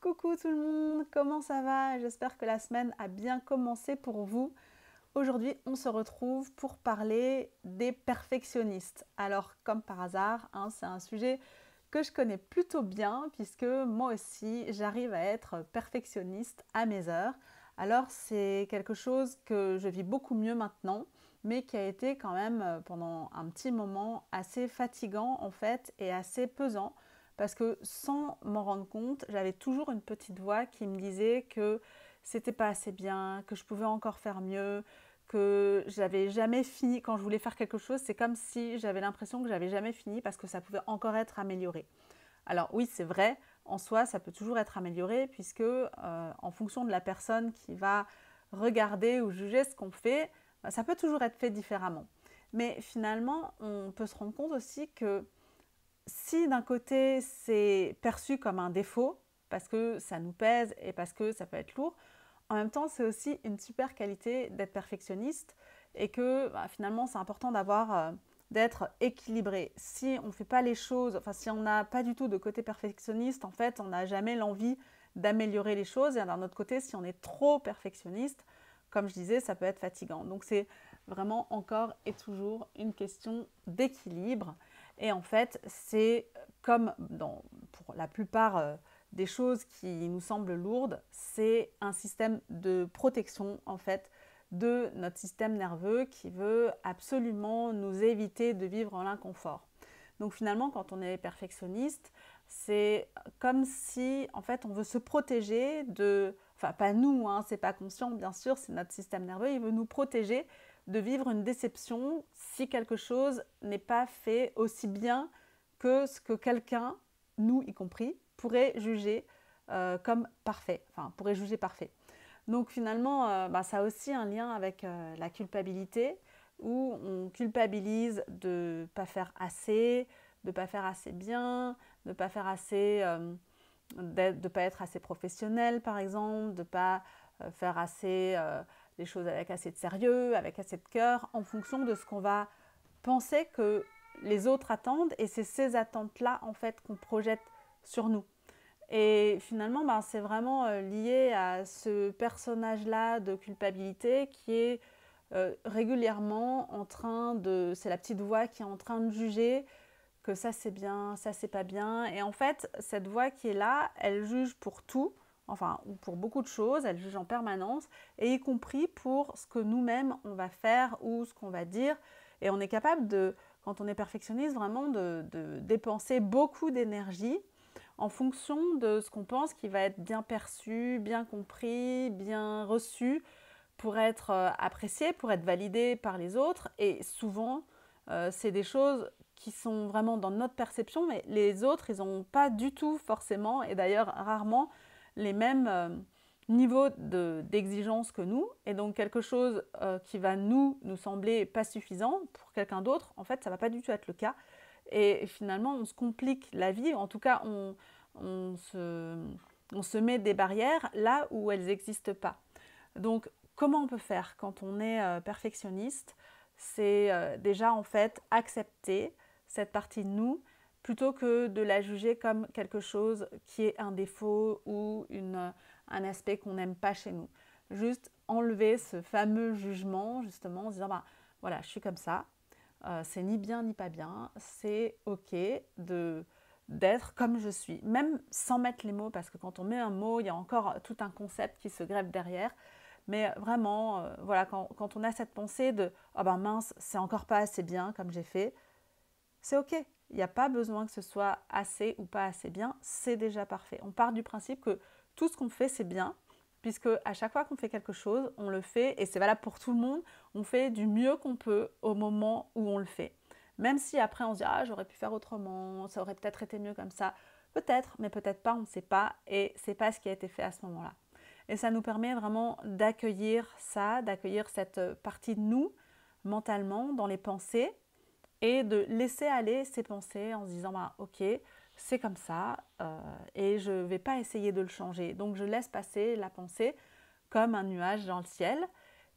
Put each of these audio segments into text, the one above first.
Coucou tout le monde, comment ça va? J'espère que la semaine a bien commencé pour vous. Aujourd'hui, on se retrouve pour parler des perfectionnistes. Alors, comme par hasard, c'est un sujet que je connais plutôt bien puisque moi aussi, j'arrive à être perfectionniste à mes heures. Alors, c'est quelque chose que je vis beaucoup mieux maintenant, mais qui a été quand même pendant un petit moment assez fatigant en fait et assez pesant parce que sans m'en rendre compte, j'avais toujours une petite voix qui me disait que c'était pas assez bien, que je pouvais encore faire mieux, que j'avais jamais fini. Quand je voulais faire quelque chose, c'est comme si j'avais l'impression que j'avais jamais fini parce que ça pouvait encore être amélioré. Alors oui, c'est vrai, en soi, ça peut toujours être amélioré puisque en fonction de la personne qui va regarder ou juger ce qu'on fait, ça peut toujours être fait différemment. Mais finalement, on peut se rendre compte aussi que si d'un côté c'est perçu comme un défaut, parce que ça nous pèse et parce que ça peut être lourd, en même temps c'est aussi une super qualité d'être perfectionniste et que finalement c'est important d'être équilibré. Si on ne fait pas les choses, enfin si on n'a pas du tout de côté perfectionniste, en fait on n'a jamais l'envie d'améliorer les choses. Et d'un autre côté, si on est trop perfectionniste, comme je disais, ça peut être fatigant. Donc c'est vraiment encore et toujours une question d'équilibre. Et en fait, c'est comme pour la plupart des choses qui nous semblent lourdes, c'est un système de protection en fait de notre système nerveux qui veut absolument nous éviter de vivre en l'inconfort. Donc finalement, quand on est perfectionniste, c'est comme si en fait on veut se protéger de, enfin pas nous, c'est pas conscient bien sûr, c'est notre système nerveux, il veut nous protéger de vivre une déception si quelque chose n'est pas fait aussi bien que ce que quelqu'un, nous y compris, pourrait juger comme parfait, enfin pourrait juger parfait. Donc finalement, ça a aussi un lien avec la culpabilité, où on culpabilise de ne pas faire assez, de ne pas faire assez bien, de ne pas faire assez, de ne pas être assez professionnel par exemple, de ne pas faire assez les choses avec assez de sérieux, avec assez de cœur, en fonction de ce qu'on va penser que les autres attendent, et c'est ces attentes-là en fait qu'on projette sur nous. Et finalement, c'est vraiment lié à ce personnage-là de culpabilité qui est régulièrement en train de... C'est la petite voix qui est en train de juger que ça c'est bien, ça c'est pas bien. Et en fait, cette voix qui est là, elle juge pour tout, enfin, ou pour beaucoup de choses, elle juge en permanence, et y compris pour ce que nous-mêmes on va faire ou ce qu'on va dire. Et on est capable de, quand on est perfectionniste, vraiment de dépenser beaucoup d'énergie en fonction de ce qu'on pense qui va être bien perçu, bien compris, bien reçu, pour être apprécié, pour être validé par les autres. Et souvent, c'est des choses qui sont vraiment dans notre perception, mais les autres, ils n'ont pas du tout forcément, et d'ailleurs rarement, les mêmes niveaux d'exigence que nous. Et donc quelque chose qui va nous sembler pas suffisant, pour quelqu'un d'autre, en fait, ça ne va pas du tout être le cas. Et finalement, on se complique la vie, en tout cas, on se met des barrières là où elles n'existent pas. Donc, comment on peut faire quand on est perfectionniste? C'est déjà en fait accepter cette partie de nous plutôt que de la juger comme quelque chose qui est un défaut ou un aspect qu'on n'aime pas chez nous. Juste enlever ce fameux jugement justement en se disant voilà, je suis comme ça, c'est ni bien ni pas bien, c'est ok d'être comme je suis, même sans mettre les mots, parce que quand on met un mot, il y a encore tout un concept qui se greffe derrière. Mais vraiment, voilà, quand on a cette pensée de « oh ben mince, c'est encore pas assez bien comme j'ai fait », c'est ok. Il n'y a pas besoin que ce soit assez ou pas assez bien, c'est déjà parfait. On part du principe que tout ce qu'on fait, c'est bien, puisque à chaque fois qu'on fait quelque chose, on le fait, et c'est valable pour tout le monde, on fait du mieux qu'on peut au moment où on le fait. Même si après on se dit « ah, j'aurais pu faire autrement, ça aurait peut-être été mieux comme ça », peut-être, mais peut-être pas, on ne sait pas, et c'est pas ce qui a été fait à ce moment-là. Et ça nous permet vraiment d'accueillir ça, d'accueillir cette partie de nous mentalement dans les pensées, et de laisser aller ces pensées en se disant ok, c'est comme ça et je ne vais pas essayer de le changer. Donc je laisse passer la pensée comme un nuage dans le ciel.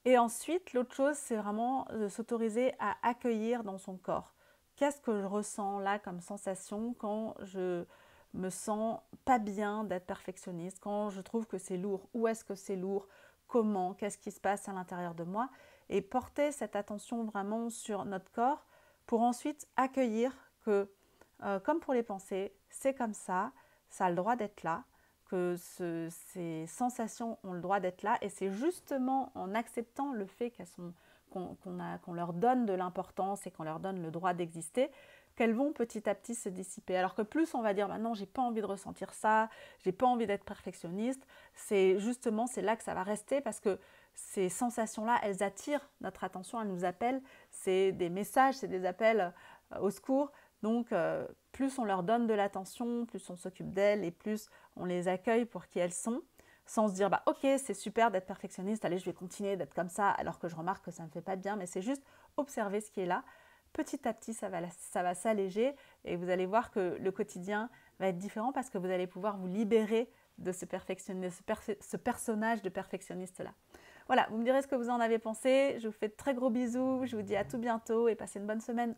Et ensuite, l'autre chose, c'est vraiment de s'autoriser à accueillir dans son corps. Qu'est-ce que je ressens là comme sensation quand je me sens pas bien d'être perfectionniste, quand je trouve que c'est lourd, où est-ce que c'est lourd, comment, qu'est-ce qui se passe à l'intérieur de moi, et porter cette attention vraiment sur notre corps pour ensuite accueillir que, comme pour les pensées, c'est comme ça a le droit d'être là, que ces sensations ont le droit d'être là, et c'est justement en acceptant le fait qu'on leur donne de l'importance et qu'on leur donne le droit d'exister, qu'elles vont petit à petit se dissiper. Alors que plus on va dire, bah non, j'ai pas envie de ressentir ça, j'ai pas envie d'être perfectionniste, c'est là que ça va rester, parce que ces sensations-là, elles attirent notre attention, elles nous appellent, c'est des messages, c'est des appels au secours. Donc, plus on leur donne de l'attention, plus on s'occupe d'elles et plus on les accueille pour qui elles sont, sans se dire bah ok, c'est super d'être perfectionniste, allez, je vais continuer d'être comme ça, alors que je remarque que ça ne me fait pas de bien, mais c'est juste observer ce qui est là. Petit à petit, ça va s'alléger et vous allez voir que le quotidien va être différent, parce que vous allez pouvoir vous libérer de ce personnage de perfectionniste-là. Voilà, vous me direz ce que vous en avez pensé. Je vous fais de très gros bisous, je vous dis à tout bientôt et passez une bonne semaine.